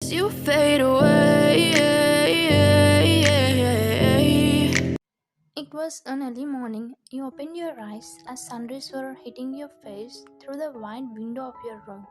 as you fade away. It was an early morning. You opened your eyes as sunrays were hitting your face through the wide window of your room.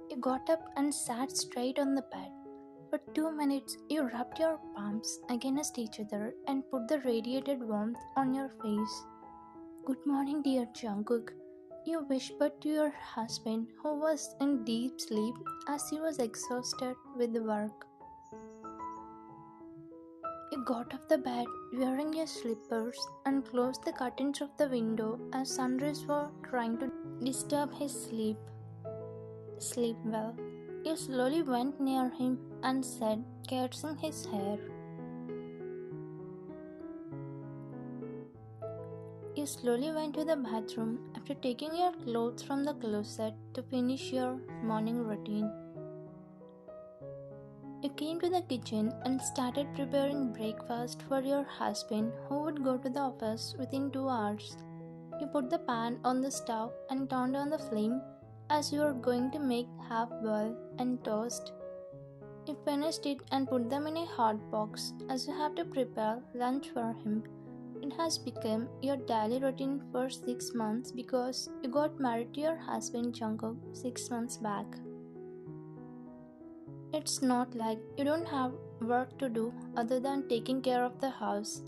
You got up and sat straight on the bed. For 2 minutes, you rubbed your palms against each other and put the radiated warmth on your face. Good morning, dear Jungkook. You whispered to your husband, who was in deep sleep as he was exhausted with the work. You got off the bed wearing your slippers and closed the curtains of the window as sunrays were trying to disturb his sleep. Sleep well. You slowly went near him and said, caressing his hair. You slowly went to the bathroom after taking your clothes from the closet to finish your morning routine. You came to the kitchen and started preparing breakfast for your husband, who would go to the office within 2 hours. You put the pan on the stove and turned on the flame as you were going to make half boiled and toast. You finished it and put them in a hot box as you have to prepare lunch for him. It has become your daily routine for 6 months because you got married to your husband Jungkook 6 months back. It's not like you don't have work to do other than taking care of the house.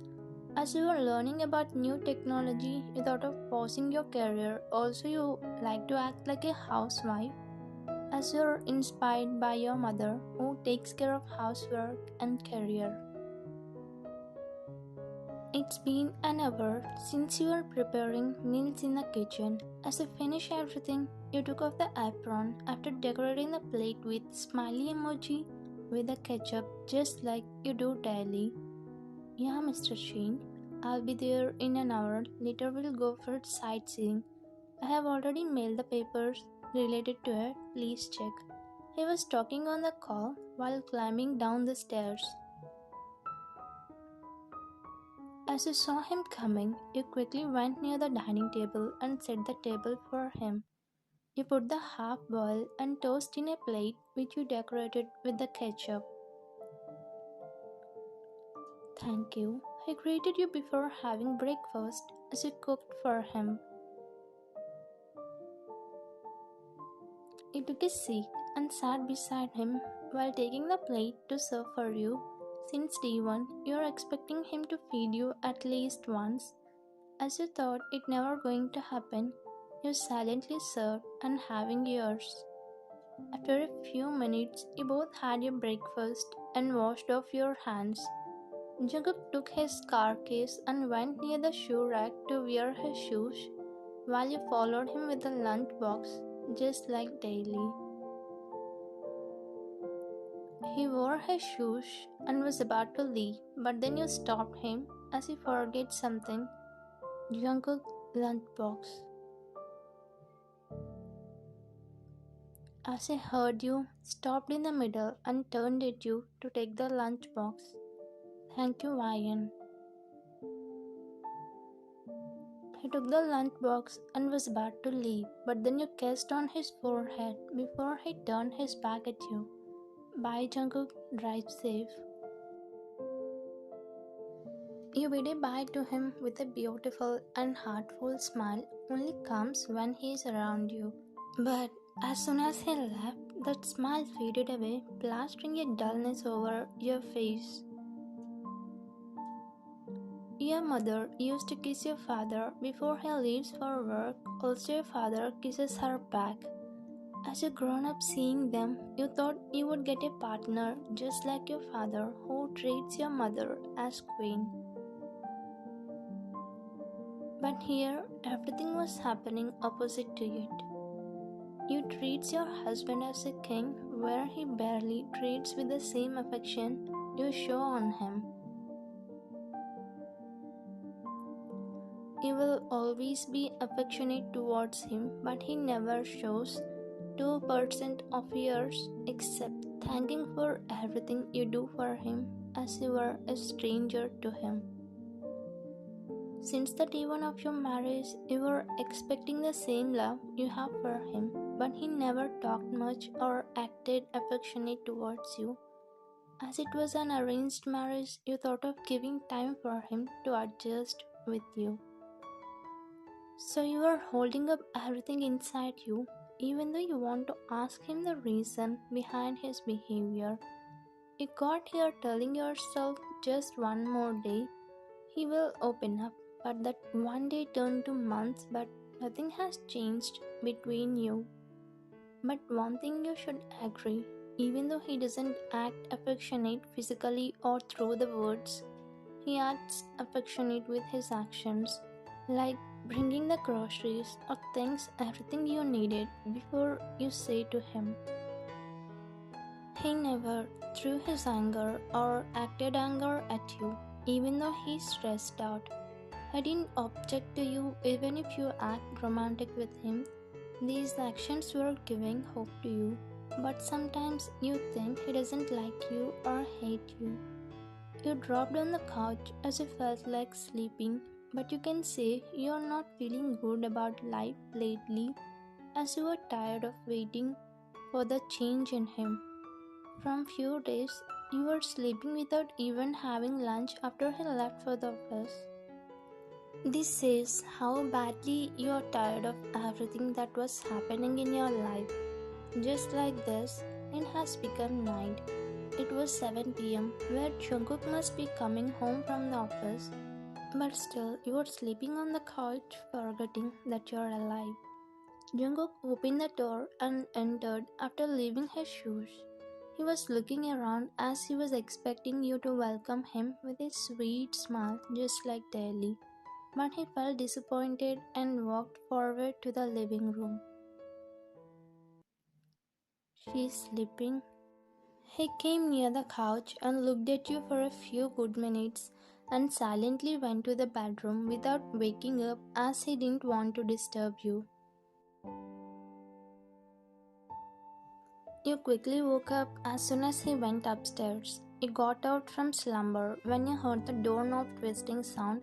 As you are learning about new technology, you thought of pausing your career. Also, you like to act like a housewife, as you're inspired by your mother, who takes care of housework and career. It's been an hour since you were preparing meals in the kitchen. As you finish everything, you took off the apron after decorating the plate with smiley emoji with the ketchup, just like you do daily. Yeah, Mr. Sheen, I'll be there in an hour. Later we'll go for sightseeing. I have already mailed the papers related to it. Please check. He was talking on the call while climbing down the stairs. As you saw him coming, you quickly went near the dining table and set the table for him. You put the half-boiled and toast in a plate which you decorated with the ketchup. Thank you. He greeted you before having breakfast as you cooked for him. You took a seat and sat beside him while taking the plate to serve for you. Since day one, you are expecting him to feed you at least once. As you thought it never going to happen, you silently served and having yours. After a few minutes, you both had your breakfast and washed off your hands. Jungkook took his car keys and went near the shoe rack to wear his shoes, while you followed him with the lunch box, just like daily. He wore his shoes and was about to leave, but then you stopped him as he forgot something. Jungkook lunchbox. As I heard you, stopped in the middle and turned at you to take the lunchbox. Thank you, Ryan. He took the lunchbox and was about to leave, but then you kissed on his forehead before he turned his back at you. Bye, Jungkook. Drive safe. You bid a bye to him with a beautiful and heartful smile only comes when he is around you. But as soon as he left, that smile faded away, plastering a dullness over your face. Your mother used to kiss your father before he leaves for work. Also, your father kisses her back. As you grown up seeing them, you thought you would get a partner just like your father, who treats your mother as queen. But here, everything was happening opposite to it. You treats your husband as a king, where he barely treats with the same affection you show on him. You will always be affectionate towards him, but he never shows 2% of yours except thanking for everything you do for him as you were a stranger to him. Since the day one of your marriage, you were expecting the same love you have for him. but he never talked much or acted affectionate towards you. As it was an arranged marriage, you thought of giving time for him to adjust with you. So you are holding up everything inside you, even though you want to ask him the reason behind his behavior. You got here telling yourself just one more day, he will open up. But that one day turned to months, but nothing has changed between you. But one thing you should agree, even though he doesn't act affectionate physically or through the words, he acts affectionate with his actions, like bringing the groceries or things everything you needed before you say to him. He never threw his anger or acted anger at you, even though he's stressed out. He didn't object to you even if you act romantic with him. These actions were giving hope to you, but sometimes you think he doesn't like you or hate you. You dropped on the couch as you felt like sleeping, but you can say you're not feeling good about life lately as you were tired of waiting for the change in him. From few days, you were sleeping without even having lunch after he left for the office. This says how badly you are tired of everything that was happening in your life. Just like this, it has become night. It was 7 p.m., where Jungkook must be coming home from the office, but still you are sleeping on the couch, forgetting that you are alive. Jungkook opened the door and entered after leaving his shoes. He was looking around as he was expecting you to welcome him with a sweet smile just like daily. But he felt disappointed and walked forward to the living room. She's sleeping. He came near the couch and looked at you for a few good minutes and silently went to the bedroom without waking up as he didn't want to disturb you. You quickly woke up as soon as he went upstairs. You got out from slumber when you heard the doorknob twisting sound,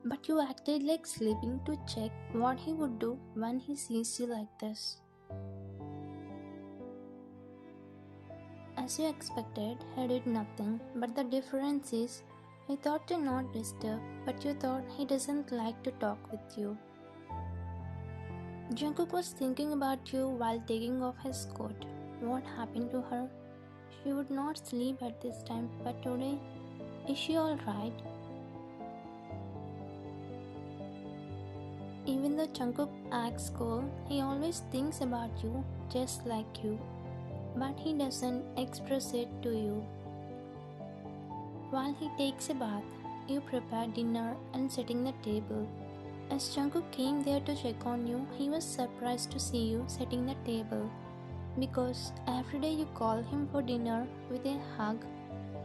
but you acted like sleeping to check what he would do when he sees you like this. As you expected, he did nothing, but the difference is, he thought to not disturb, but you thought he doesn't like to talk with you. Jungkook was thinking about you while taking off his coat. What happened to her? She would not sleep at this time, but today, is she alright? Even though Jungkook acts cool, he always thinks about you just like you, but he doesn't express it to you. While he takes a bath, you prepare dinner and setting the table. As Jungkook came there to check on you, he was surprised to see you setting the table, because every day you call him for dinner with a hug,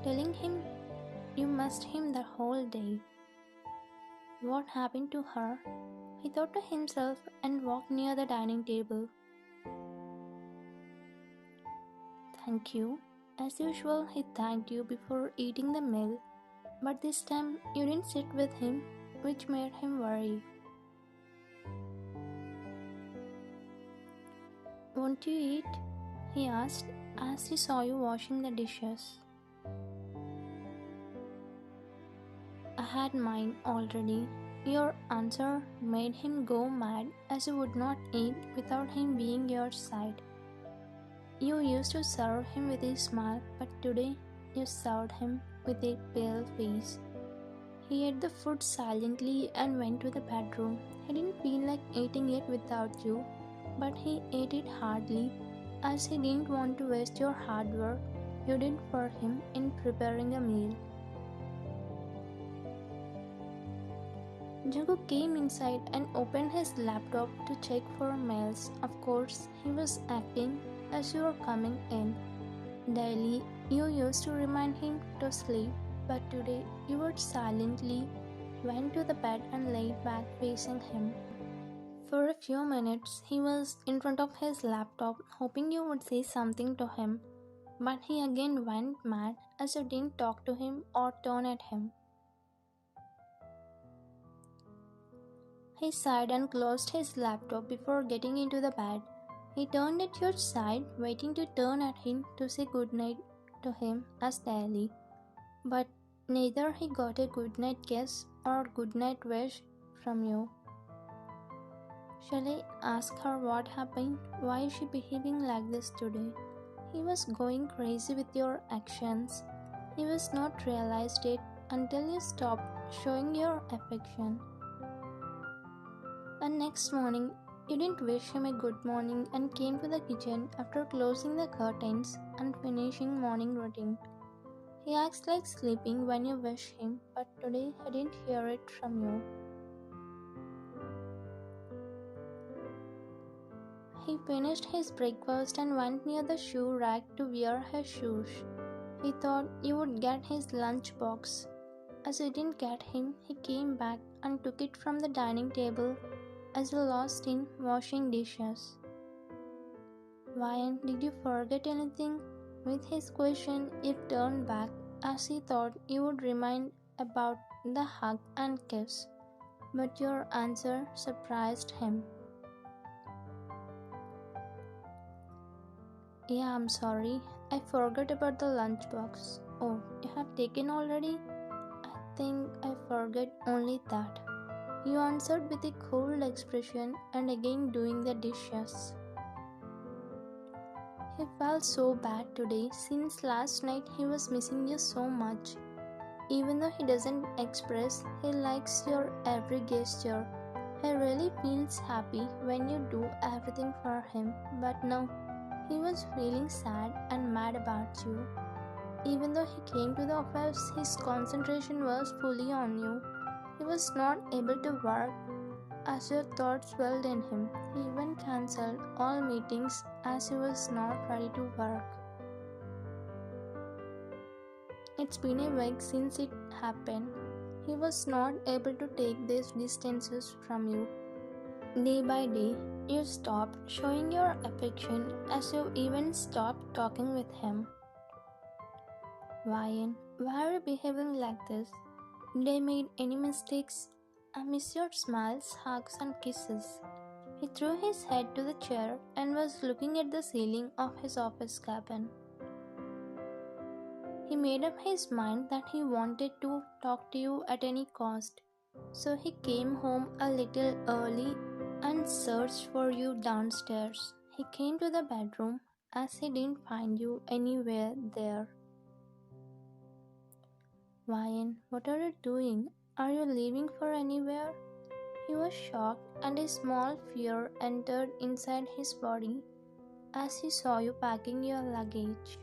telling him you missed him the whole day. What happened to her? He thought to himself and walked near the dining table. Thank you. As usual, he thanked you before eating the meal, but this time you didn't sit with him, which made him worry. Won't you eat? He asked as he saw you washing the dishes. I had mine already. Your answer made him go mad as you would not eat without him being your side. You used to serve him with a smile, but today you served him with a pale face. He ate the food silently and went to the bedroom. He didn't feel like eating it without you, but he ate it hardly as he didn't want to waste your hard work you did for him in preparing a meal. Jungkook came inside and opened his laptop to check for mails. Of course, he was acting as you were coming in. Daily, you used to remind him to sleep, but today you would silently went to the bed and laid back facing him. For a few minutes, he was in front of his laptop hoping you would say something to him, but he again went mad as you didn't talk to him or turn at him. He sighed and closed his laptop before getting into the bed. He turned at your side, waiting to turn at him to say goodnight to him as daily. But neither he got a goodnight kiss or goodnight wish from you. Shall I ask her what happened? Why is she behaving like this today? He was going crazy with your actions. He was not realized it until you stopped showing your affection. And next morning, you didn't wish him a good morning and came to the kitchen after closing the curtains and finishing morning routine. He acts like sleeping when you wish him, but today I didn't hear it from you. He finished his breakfast and went near the shoe rack to wear his shoes. He thought you would get his lunch box. As you didn't get him, he came back and took it from the dining table as you lost in washing dishes. Why, did you forget anything? With his question, you turned back as he thought you would remind about the hug and kiss. But your answer surprised him. Yeah, I'm sorry. I forgot about the lunchbox. Oh, you have taken already? I think I forgot only that. You answered with a cold expression and again doing the dishes. He felt so bad today since last night he was missing you so much. Even though he doesn't express, he likes your every gesture. He really feels happy when you do everything for him, but now he was feeling sad and mad about you. Even though he came to the office, his concentration was fully on you. He was not able to work as your thoughts swelled in him. He even cancelled all meetings as he was not ready to work. It's been a week since it happened. He was not able to take these distances from you. Day by day, you stopped showing your affection as you even stopped talking with him. Why are you behaving like this? Did I made any mistakes? I miss your smiles, hugs and kisses. He threw his head to the chair and was looking at the ceiling of his office cabin. He made up his mind that he wanted to talk to you at any cost. So he came home a little early and searched for you downstairs. He came to the bedroom as he didn't find you anywhere there. Ryan, what are you doing? Are you leaving for anywhere? He was shocked and a small fear entered inside his body as he saw you packing your luggage.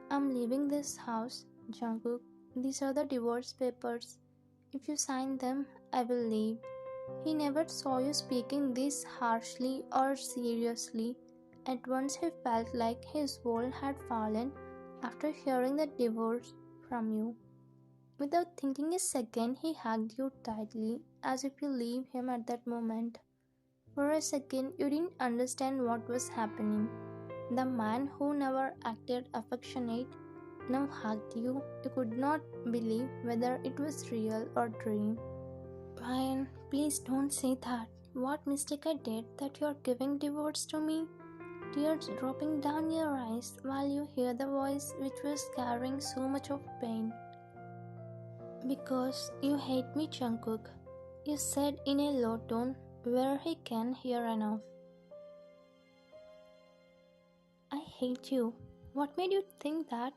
I'm leaving this house, Jungkook. These are the divorce papers. If you sign them, I will leave. He never saw you speaking this harshly or seriously. At once he felt like his world had fallen after hearing the divorce from you. Without thinking a second, he hugged you tightly as if you leave him at that moment. For a second, you didn't understand what was happening. The man who never acted affectionate now hugged you. You could not believe whether it was real or dream. Ryan, please don't say that. What mistake I did that you're giving divorce to me? Tears dropping down your eyes while you hear the voice which was carrying so much of pain. Because you hate me, Jungkook, you said in a low tone where he can hear enough. I hate you. What made you think that?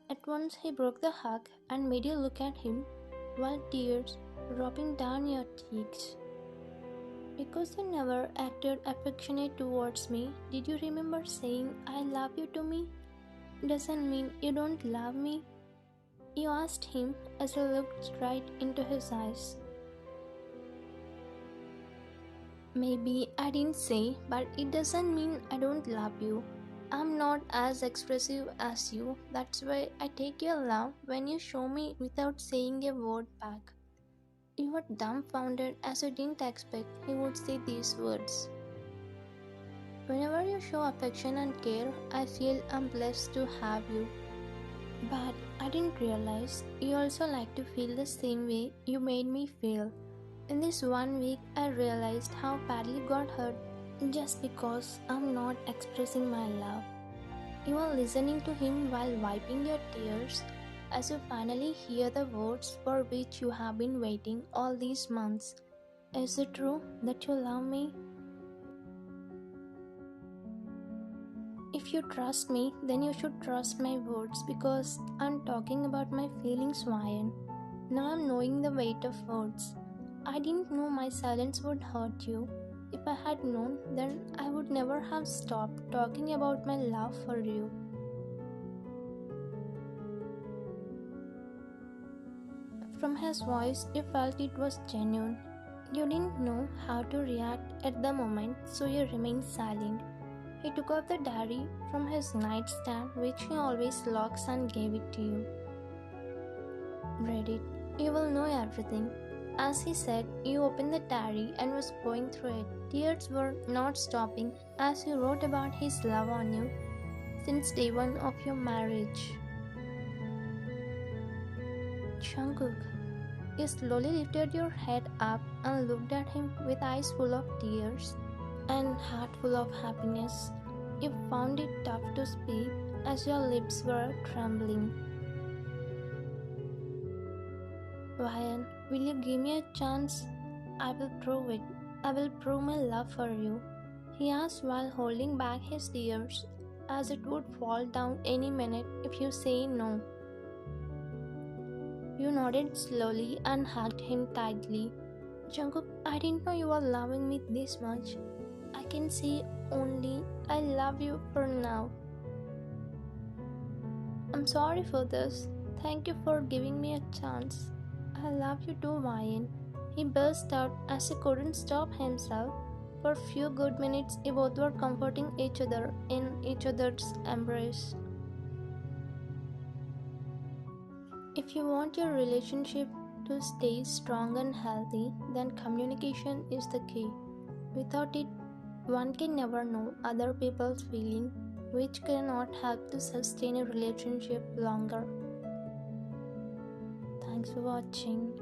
At once he broke the hug and made you look at him while tears dropping down your cheeks. Because you never acted affectionate towards me, did you remember saying I love you to me? Doesn't mean you don't love me. You asked him as he looked right into his eyes. Maybe I didn't say, but it doesn't mean I don't love you. I'm not as expressive as you. That's why I take your love when you show me without saying a word back. You were dumbfounded as you didn't expect he would say these words. Whenever you show affection and care, I feel I'm blessed to have you. But I didn't realize you also like to feel the same way you made me feel. In this 1 week, I realized how badly got hurt just because I'm not expressing my love. You are listening to him while wiping your tears as you finally hear the words for which you have been waiting all these months. Is it true that you love me? If you trust me, then you should trust my words because I'm talking about my feelings, Ryan. Now I'm knowing the weight of words. I didn't know my silence would hurt you. If I had known, then I would never have stopped talking about my love for you. From his voice, you felt it was genuine. You didn't know how to react at the moment, so you remained silent. He took out the diary from his nightstand, which he always locks, and gave it to you. Read it. You will know everything. As he said, you opened the diary and was going through it. Tears were not stopping as he wrote about his love on you since day one of your marriage. Jungkook, you slowly lifted your head up and looked at him with eyes full of tears and heart full of happiness. You found it tough to speak as your lips were trembling. Ryan, will you give me a chance? I will prove it. I will prove my love for you, he asked while holding back his tears, as it would fall down any minute if you say no. You nodded slowly and hugged him tightly. Jungkook, I didn't know you were loving me this much. I can say only I love you for now. I'm sorry for this. Thank you for giving me a chance. I love you too, Ryan. He burst out as he couldn't stop himself. For a few good minutes, they both were comforting each other in each other's embrace. If you want your relationship to stay strong and healthy, then communication is the key. Without it, one can never know other people's feeling, which cannot help to sustain a relationship longer. Thanks for watching.